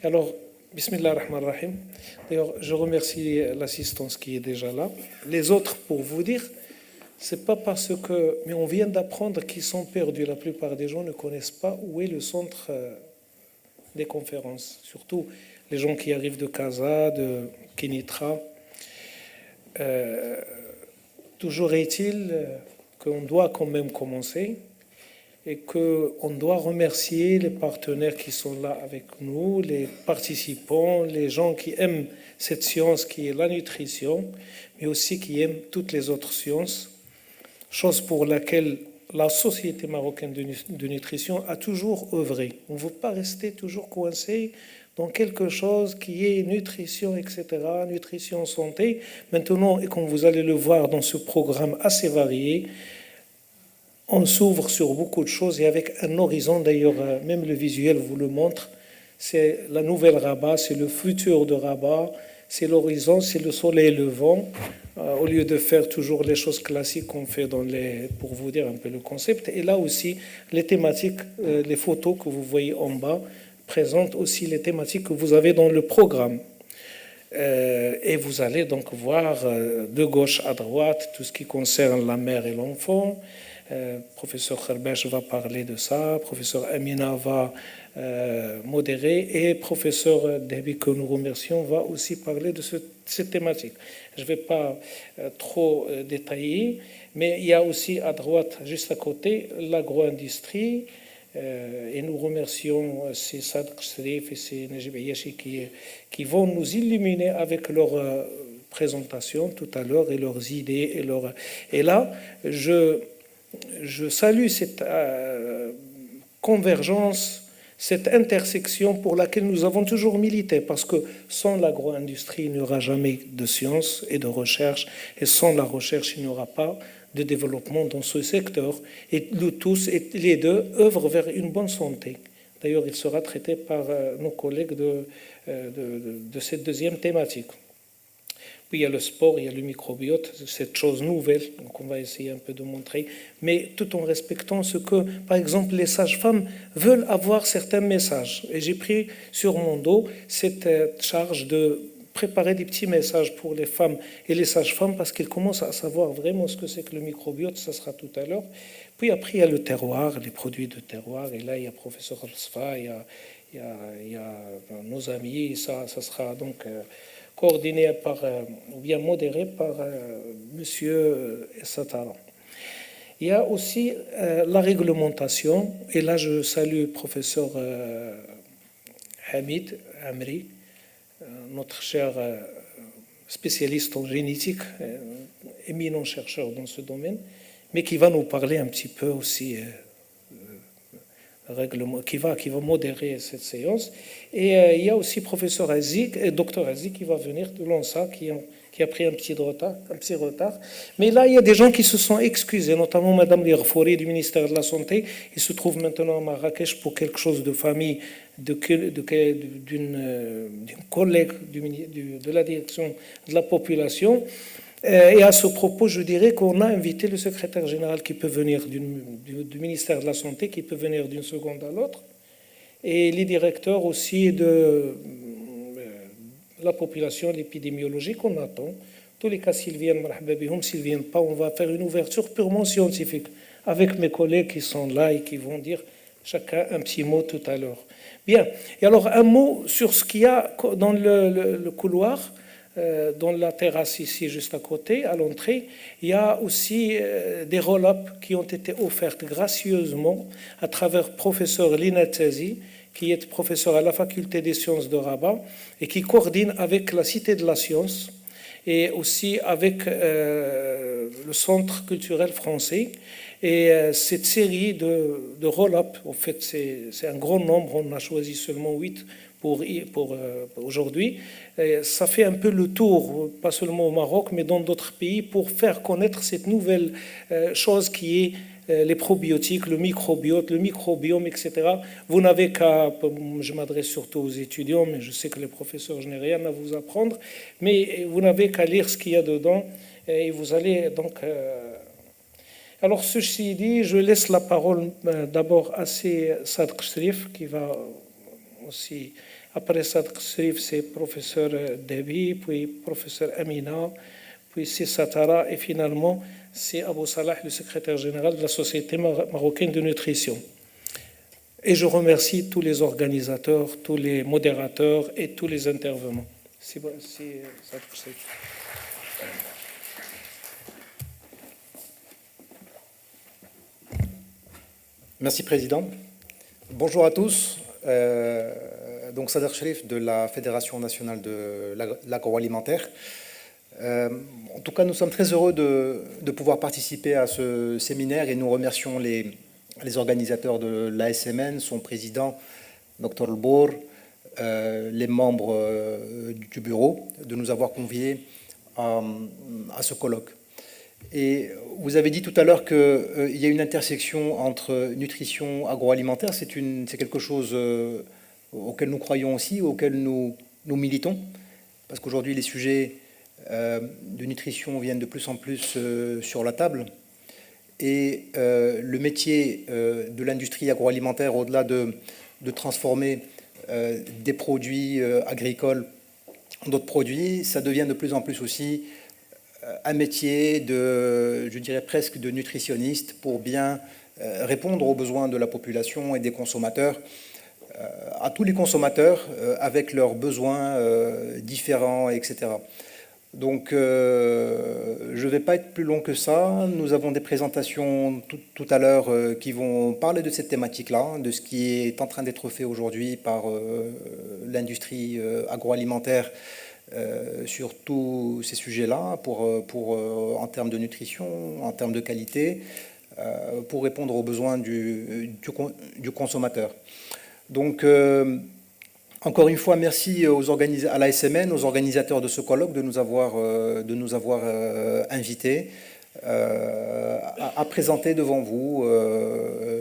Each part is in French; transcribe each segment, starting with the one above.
Alors, Bismillah ar-Rahman ar-Rahim. D'ailleurs, je remercie l'assistance qui est déjà là. Les autres, pour vous dire, c'est pas parce que, mais on vient d'apprendre qu'ils sont perdus. La plupart des gens ne connaissent pas où est le centre des conférences. Surtout les gens qui arrivent de Casa, de Kenitra. Toujours est-il qu'on doit quand même commencer et qu'on doit remercier les partenaires qui sont là avec nous, les participants, les gens qui aiment cette science qui est la nutrition, mais aussi qui aiment toutes les autres sciences, chose pour laquelle la Société marocaine de nutrition a toujours œuvré. On ne veut pas rester toujours coincé dans quelque chose qui est nutrition, etc., nutrition santé. Maintenant, et comme vous allez le voir dans ce programme assez varié, on s'ouvre sur beaucoup de choses et avec un horizon, d'ailleurs, même le visuel vous le montre, c'est la nouvelle Rabat, c'est le futur de Rabat, c'est l'horizon, c'est le soleil levant, au lieu de faire toujours les choses classiques qu'on fait pour vous dire un peu le concept. Et là aussi, les thématiques, les photos que vous voyez en bas, présentent aussi les thématiques que vous avez dans le programme. Et vous allez donc voir de gauche à droite tout ce qui concerne la mère et l'enfant. Professeur Kherbesh va parler de ça, professeur Amina va modérer et professeur Debi, que nous remercions, va aussi parler de cette thématique. Je ne vais pas trop détailler, mais il y a aussi à droite, juste à côté, l'agro-industrie. Et nous remercions ces Sadr Srif et ces Najib Ayashi qui vont nous illuminer avec leur présentation tout à l'heure et leurs idées. Et là, je salue cette convergence, cette intersection pour laquelle nous avons toujours milité, parce que sans l'agro-industrie, il n'y aura jamais de science et de recherche, et sans la recherche, il n'y aura pas de développement dans ce secteur. Et nous tous, et les deux, œuvrent vers une bonne santé. D'ailleurs, il sera traité par nos collègues de cette deuxième thématique. Puis il y a le sport, il y a le microbiote, cette chose nouvelle, donc on va essayer un peu de montrer, mais tout en respectant ce que, par exemple, les sages-femmes veulent avoir certains messages. Et j'ai pris sur mon dos cette charge de préparer des petits messages pour les femmes et les sages-femmes parce qu'elles commencent à savoir vraiment ce que c'est que le microbiote, ça sera tout à l'heure. Puis après, il y a le terroir, les produits de terroir, et là, il y a professeur Al-Sfa, il y a nos amis, ça sera donc coordonné par, ou bien modéré par monsieur Satara. Il y a aussi la réglementation, et là, je salue le professeur Hamid Amri, notre cher spécialiste en génétique, éminent chercheur dans ce domaine, mais qui va nous parler un petit peu aussi, qui va modérer cette séance. Et il y a aussi professeur Aziz, docteur Aziz qui va venir de l'ONSA, qui a pris un petit retard. Mais là, il y a des gens qui se sont excusés, notamment Madame Lirfouri du ministère de la Santé. Il se trouve maintenant à Marrakech pour quelque chose de famille d'une collègue de la direction de la population. Et à ce propos, je dirais qu'on a invité le secrétaire général qui peut venir du ministère de la Santé, qui peut venir d'une seconde à l'autre, et les directeurs aussi de la population, l'épidémiologie qu'on attend. Tous les cas, s'ils viennent, s'ils ne viennent pas, on va faire une ouverture purement scientifique avec mes collègues qui sont là et qui vont dire chacun un petit mot tout à l'heure. Bien. Et alors, un mot sur ce qu'il y a dans le couloir, dans la terrasse ici, juste à côté, à l'entrée. Il y a aussi des roll-ups qui ont été offertes gracieusement à travers professeur Lina Tzazi, qui est professeur à la faculté des sciences de Rabat et qui coordonne avec la Cité de la Science et aussi avec le Centre culturel français. Et cette série de roll-up, en fait, c'est un grand nombre, on a choisi seulement 8 pour aujourd'hui. Et ça fait un peu le tour, pas seulement au Maroc, mais dans d'autres pays, pour faire connaître cette nouvelle chose qui est les probiotiques, le microbiote, le microbiome, etc. Vous n'avez qu'à, je m'adresse surtout aux étudiants, mais je sais que les professeurs, je n'ai rien à vous apprendre, mais vous n'avez qu'à lire ce qu'il y a dedans et vous allez donc... Alors, ceci dit, je laisse la parole d'abord à Sadr Shrif qui va aussi. Après Sadr Srif, c'est professeur Debi, puis professeur Amina, puis c'est Satara, et finalement, c'est Abou Salah, le secrétaire général de la Société marocaine de nutrition. Et je remercie tous les organisateurs, tous les modérateurs et tous les intervenants. Merci, Président. Bonjour à tous. Donc, Sadr Srif de la Fédération nationale de l'agroalimentaire. En tout cas, nous sommes très heureux de pouvoir participer à ce séminaire et nous remercions les organisateurs de l'ASMN, son président, Dr Bour, les membres du bureau, de nous avoir conviés à ce colloque. Et vous avez dit tout à l'heure qu'il y a une intersection entre nutrition agroalimentaire. C'est quelque chose auquel nous croyons aussi, auquel nous militons, parce qu'aujourd'hui les sujets de nutrition viennent de plus en plus sur la table. Et le métier de l'industrie agroalimentaire, au-delà de transformer des produits agricoles en d'autres produits, ça devient de plus en plus aussi un métier je dirais presque de nutritionniste pour bien répondre aux besoins de la population et des consommateurs, à tous les consommateurs avec leurs besoins différents, etc. Donc, je ne vais pas être plus long que ça. Nous avons des présentations tout à l'heure qui vont parler de cette thématique-là, de ce qui est en train d'être fait aujourd'hui par l'industrie agroalimentaire sur tous ces sujets-là, en termes de nutrition, en termes de qualité, pour répondre aux besoins du consommateur. Donc, encore une fois, merci à l'ASMN, aux organisateurs de ce colloque de nous avoir invités à présenter devant vous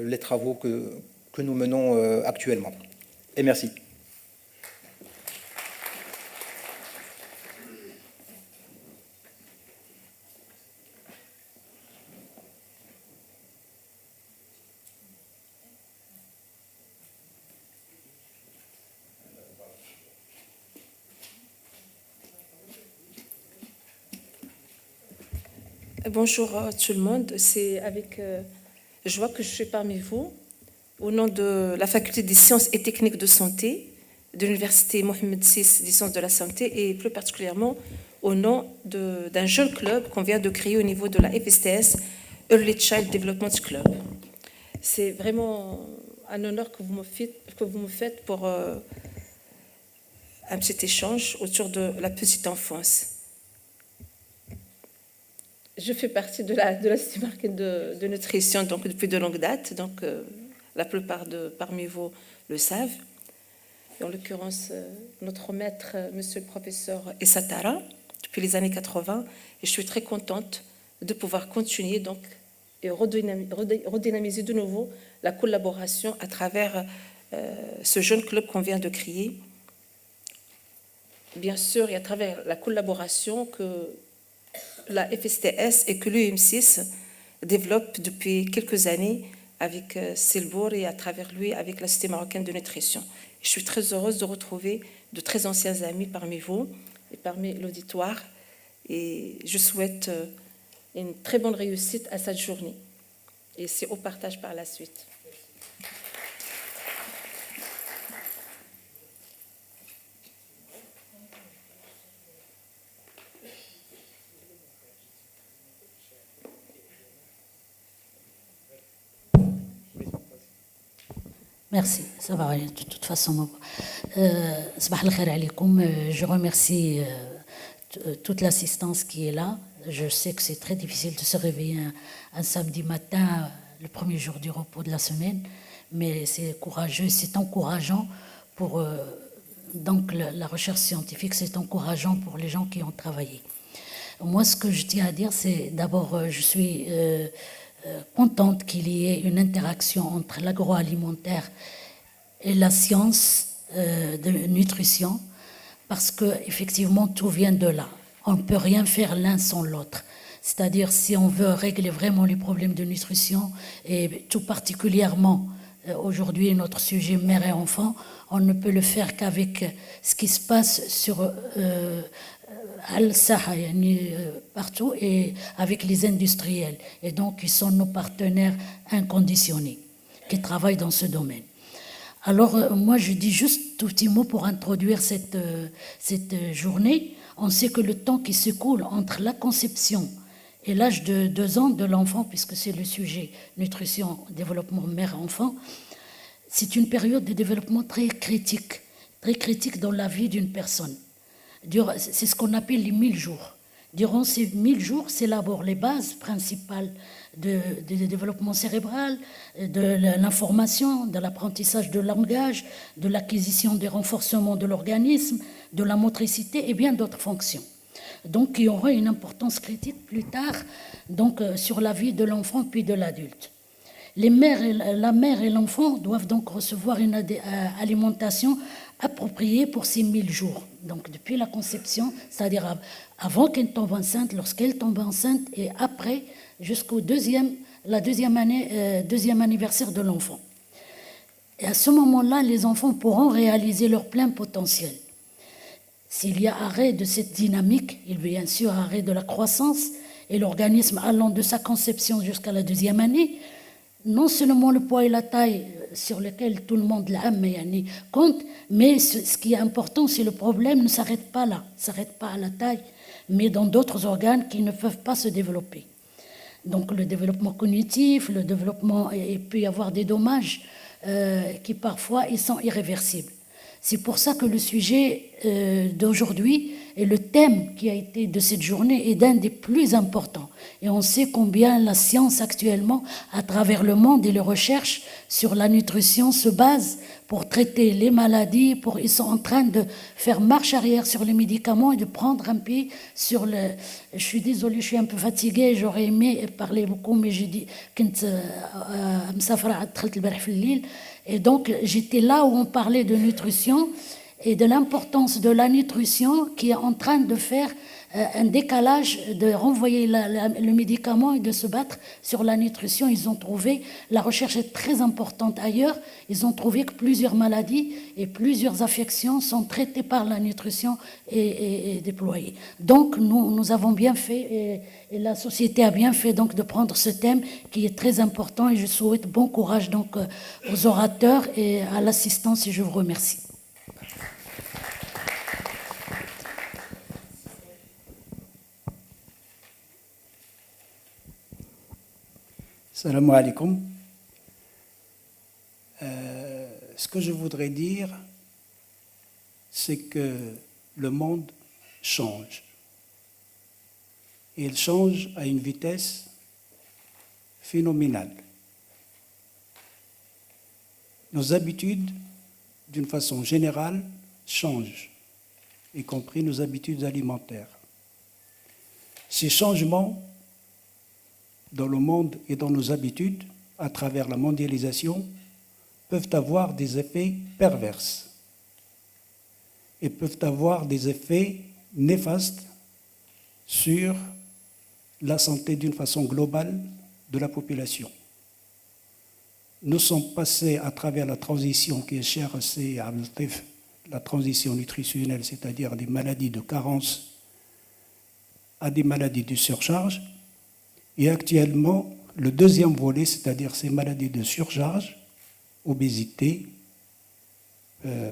les travaux que nous menons actuellement. Et merci. Bonjour à tout le monde, c'est avec joie que je suis parmi vous au nom de la faculté des sciences et techniques de santé de l'université Mohamed VI des sciences de la santé et plus particulièrement au nom d'un jeune club qu'on vient de créer au niveau de la FSTS, Early Child Development Club. C'est vraiment un honneur que vous me faites pour un petit échange autour de la petite enfance. Je fais partie de la Société marocaine de nutrition donc, depuis de longue date, donc la plupart parmi vous le savent. Et en l'occurrence, notre maître, monsieur le professeur Essatara, depuis les années 80, et je suis très contente de pouvoir continuer donc, et redynamiser de nouveau la collaboration à travers ce jeune club qu'on vient de créer. Bien sûr, et à travers la collaboration que la FSTS et que l'UM6 développe depuis quelques années avec Silbour et à travers lui avec la Société marocaine de nutrition. Je suis très heureuse de retrouver de très anciens amis parmi vous et parmi l'auditoire et je souhaite une très bonne réussite à cette journée et c'est au partage par la suite. Merci, ça va aller de toute façon. Je remercie toute l'assistance qui est là. Je sais que c'est très difficile de se réveiller un samedi matin, le premier jour du repos de la semaine, mais c'est courageux, c'est encourageant pour donc la recherche scientifique, c'est encourageant pour les gens qui ont travaillé. Moi, ce que je tiens à dire, c'est d'abord, je suis contente qu'il y ait une interaction entre l'agroalimentaire et la science de nutrition, parce qu'effectivement, tout vient de là. On ne peut rien faire l'un sans l'autre. C'est-à-dire, si on veut régler vraiment les problèmes de nutrition, et tout particulièrement aujourd'hui notre sujet mère et enfant, on ne peut le faire qu'avec ce qui se passe sur Al-Saha, partout, et avec les industriels. Et donc, ils sont nos partenaires inconditionnés qui travaillent dans ce domaine. Alors, moi, je dis juste tout petit mot pour introduire cette journée. On sait que le temps qui s'écoule entre la conception et l'âge de 2 ans de l'enfant, puisque c'est le sujet nutrition, développement mère-enfant, c'est une période de développement très critique dans la vie d'une personne. C'est ce qu'on appelle les 1000 jours. Durant ces 1000 jours s'élaborent les bases principales du développement cérébral, de l'information, de l'apprentissage de langage, de l'acquisition des renforcements de l'organisme, de la motricité et bien d'autres fonctions. Donc, il y aura une importance critique plus tard donc, sur la vie de l'enfant puis de l'adulte. La mère et l'enfant doivent donc recevoir une alimentation appropriée pour ces 1000 jours. Donc, depuis la conception, c'est-à-dire avant qu'elle tombe enceinte, lorsqu'elle tombe enceinte et après, jusqu'au deuxième anniversaire de l'enfant. Et à ce moment-là, les enfants pourront réaliser leur plein potentiel. S'il y a arrêt de cette dynamique, il y a bien sûr arrêt de la croissance et l'organisme allant de sa conception jusqu'à la 2e année, non seulement le poids et la taille sur lesquels tout le monde compte, mais ce qui est important, c'est le problème ne s'arrête pas là, ne s'arrête pas à la taille, mais dans d'autres organes qui ne peuvent pas se développer. Donc le développement cognitif, le développement, il peut y avoir des dommages qui parfois ils sont irréversibles. C'est pour ça que le sujet d'aujourd'hui et le thème qui a été de cette journée est d'un des plus importants. Et on sait combien la science actuellement, à travers le monde et les recherches sur la nutrition se basent pour traiter les maladies. Ils sont en train de faire marche arrière sur les médicaments et de prendre un pied sur le... Je suis désolée, je suis un peu fatiguée, j'aurais aimé parler beaucoup, mais j'ai dit et donc j'étais là où on parlait de nutrition et de l'importance de la nutrition qui est en train de faire un décalage, de renvoyer le médicament et de se battre sur la nutrition. Ils ont trouvé, la recherche est très importante ailleurs, ils ont trouvé que plusieurs maladies et plusieurs affections sont traitées par la nutrition et déployées. Donc nous avons bien fait et la société a bien fait donc de prendre ce thème qui est très important et je souhaite bon courage donc aux orateurs et à l'assistance et je vous remercie. Salam alaikum. Ce que je voudrais dire, c'est que le monde change. Et il change à une vitesse phénoménale. Nos habitudes, d'une façon générale, changent, y compris nos habitudes alimentaires. Ces changements dans le monde et dans nos habitudes, à travers la mondialisation, peuvent avoir des effets pervers et peuvent avoir des effets néfastes sur la santé d'une façon globale de la population. Nous sommes passés à travers la transition qui est chère à Al-Tif, la transition nutritionnelle, c'est-à-dire des maladies de carence à des maladies de surcharge. Et actuellement, le deuxième volet, c'est-à-dire ces maladies de surcharge, obésité,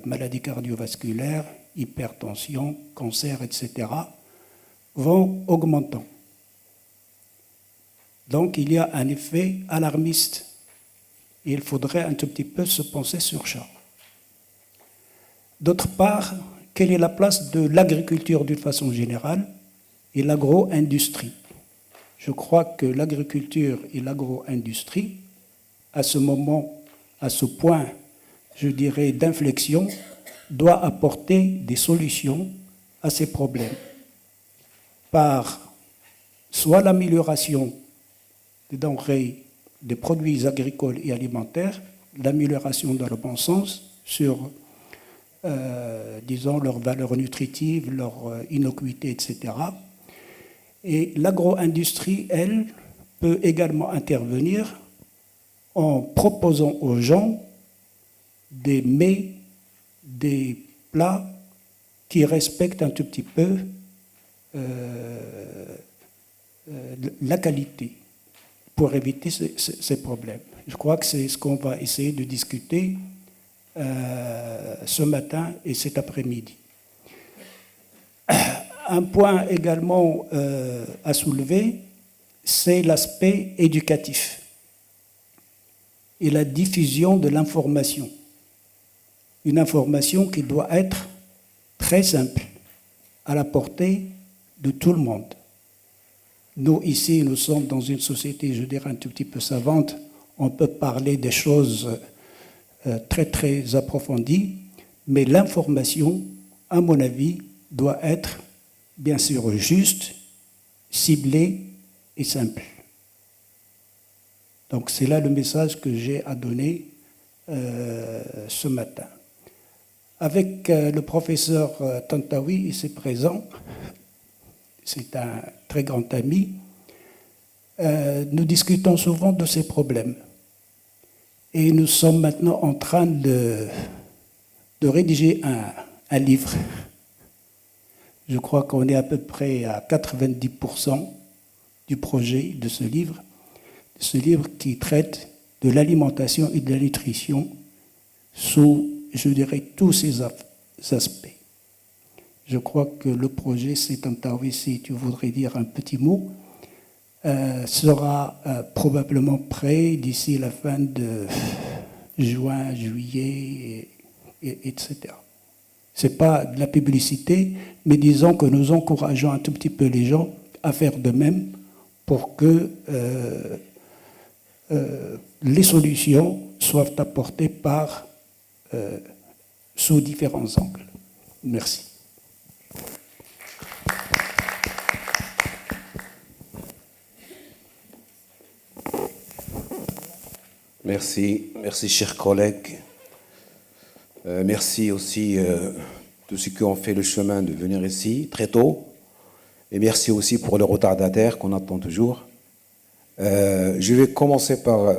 maladies cardiovasculaires, hypertension, cancer, etc., vont augmentant. Donc il y a un effet alarmiste et il faudrait un tout petit peu se pencher sur ça. D'autre part, quelle est la place de l'agriculture d'une façon générale et l'agro-industrie ? Je crois que l'agriculture et l'agro-industrie, à ce moment, à ce point, je dirais, d'inflexion, doit apporter des solutions à ces problèmes par soit l'amélioration des denrées, des produits agricoles et alimentaires, l'amélioration dans le bon sens sur, disons, leurs valeurs nutritives, leur innocuité, etc. Et l'agro-industrie, elle, peut également intervenir en proposant aux gens des mets, des plats qui respectent un tout petit peu la qualité pour éviter ces problèmes. Je crois que c'est ce qu'on va essayer de discuter ce matin et cet après-midi. Un point également à soulever, c'est l'aspect éducatif et la diffusion de l'information. Une information qui doit être très simple, à la portée de tout le monde. Nous, ici, nous sommes dans une société, je dirais, un tout petit peu savante. On peut parler des choses très, très approfondies, mais l'information, à mon avis, doit être, bien sûr, juste, ciblée et simple. Donc, c'est là le message que j'ai à donner ce matin. Avec le professeur Tantawi, ici présent, c'est un très grand ami, nous discutons souvent de ces problèmes. Et nous sommes maintenant en train de rédiger un livre. Je crois qu'on est à peu près à 90% du projet de ce livre qui traite de l'alimentation et de la nutrition sous, je dirais, tous ces aspects. Je crois que le projet, c'est Tantawi, si tu voudrais dire un petit mot, sera probablement prêt d'ici la fin de juin, juillet, etc. Ce n'est pas de la publicité, mais disons que nous encourageons un tout petit peu les gens à faire de même pour que les solutions soient apportées sous différents angles. Merci. Merci chers collègues. Merci aussi tous ceux qui ont fait le chemin de venir ici très tôt. Et merci aussi pour le retardataire qu'on attend toujours. Je vais commencer par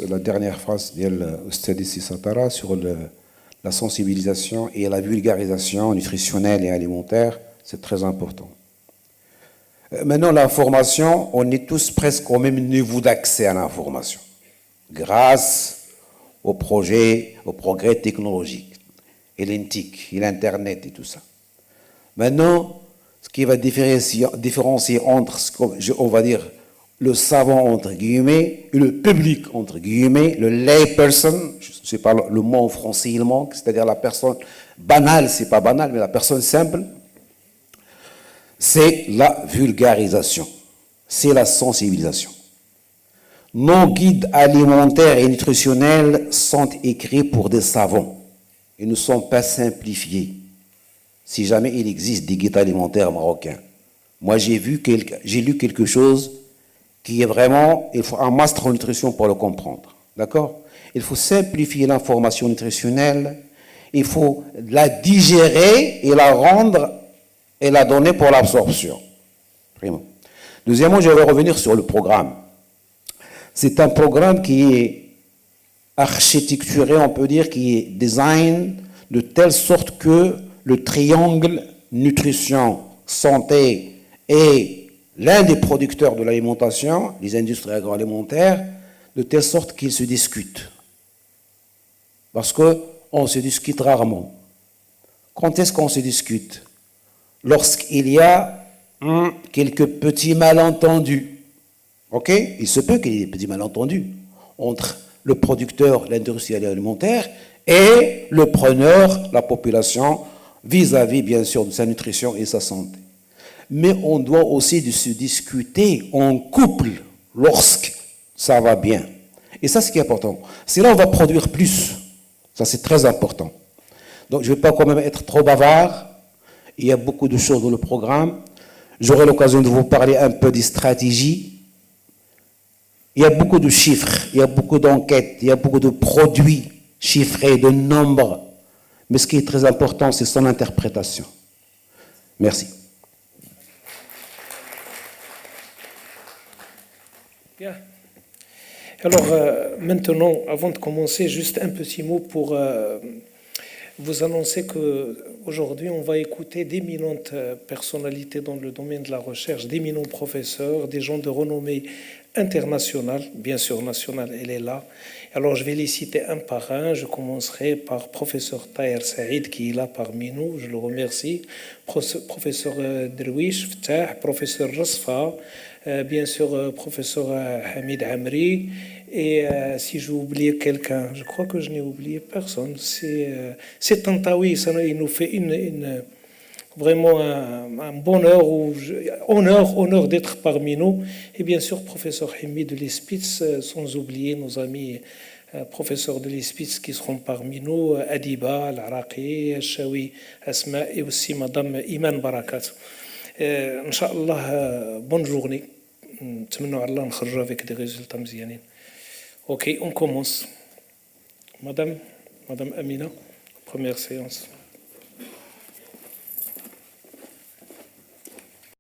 la dernière phrase d'Oustad Satara sur la sensibilisation et la vulgarisation nutritionnelle et alimentaire. C'est très important. Maintenant, l'information, on est tous presque au même niveau d'accès à l'information, grâce au progrès technologique, et l'INTIC, et l'Internet et tout ça. Maintenant, ce qui va différencier entre, on va dire, le savant, entre guillemets, et le public, entre guillemets, le layperson, je ne sais pas le mot en français, il manque, c'est-à-dire la personne banale, c'est pas banal, mais la personne simple, c'est la vulgarisation, c'est la sensibilisation. Nos guides alimentaires et nutritionnels sont écrits pour des savants. Ils ne sont pas simplifiés. Si jamais il existe des guides alimentaires marocains. Moi, j'ai lu quelque chose qui est vraiment, il faut un master en nutrition pour le comprendre. D'accord? Il faut simplifier l'information nutritionnelle, il faut la digérer et la rendre et la donner pour l'absorption. Deuxièmement, je vais revenir sur le programme. C'est un programme qui est architecturé, on peut dire, qui est design de telle sorte que le triangle nutrition, santé et l'un des producteurs de l'alimentation, les industries agroalimentaires, de telle sorte qu'ils se discutent. Parce qu'on se discute rarement. Quand est-ce qu'on se discute? Lorsqu'il y a quelques petits malentendus. Ok? Il se peut qu'il y ait des petits malentendus entre le producteur, l'industrie alimentaire, et le preneur, la population, vis-à-vis, bien sûr, de sa nutrition et sa santé. Mais on doit aussi se discuter en couple lorsque ça va bien. Et ça, c'est ce qui est important. C'est là on va produire plus. Ça, c'est très important. Donc, je ne vais pas quand même être trop bavard. Il y a beaucoup de choses dans le programme. J'aurai l'occasion de vous parler un peu des stratégies. Il y a beaucoup de chiffres, il y a beaucoup d'enquêtes, il y a beaucoup de produits chiffrés, de nombres. Mais ce qui est très important, c'est son interprétation. Merci. Bien. Alors, maintenant, avant de commencer, juste un petit mot pour vous annoncer qu'aujourd'hui, on va écouter d'éminentes personnalités dans le domaine de la recherche, d'éminents professeurs, des gens de renommée internationale, bien sûr nationale, elle est là. Alors, je vais les citer un par un. Je commencerai par professeur Taher Saïd, qui est là parmi nous, je le remercie. Professeur Derwish Ftah, professeur Rasfa, bien sûr, professeur Hamid Amri. Et si j'ai oublié quelqu'un, je crois que je n'ai oublié personne. C'est Tantawi, il nous fait vraiment un bonheur, honneur d'être parmi nous. Et bien sûr, professeur Hamid de l'Espitz, sans oublier nos amis professeurs de l'Espitz qui seront parmi nous, Adiba, Al-Araqi, Shawi, Asma et aussi Madame Iman Barakat. Inch'Allah, bonne journée. نتمنى على الله نخرجوا avec des résultats مزيانين. Ok, on commence. Madame Amina, première séance.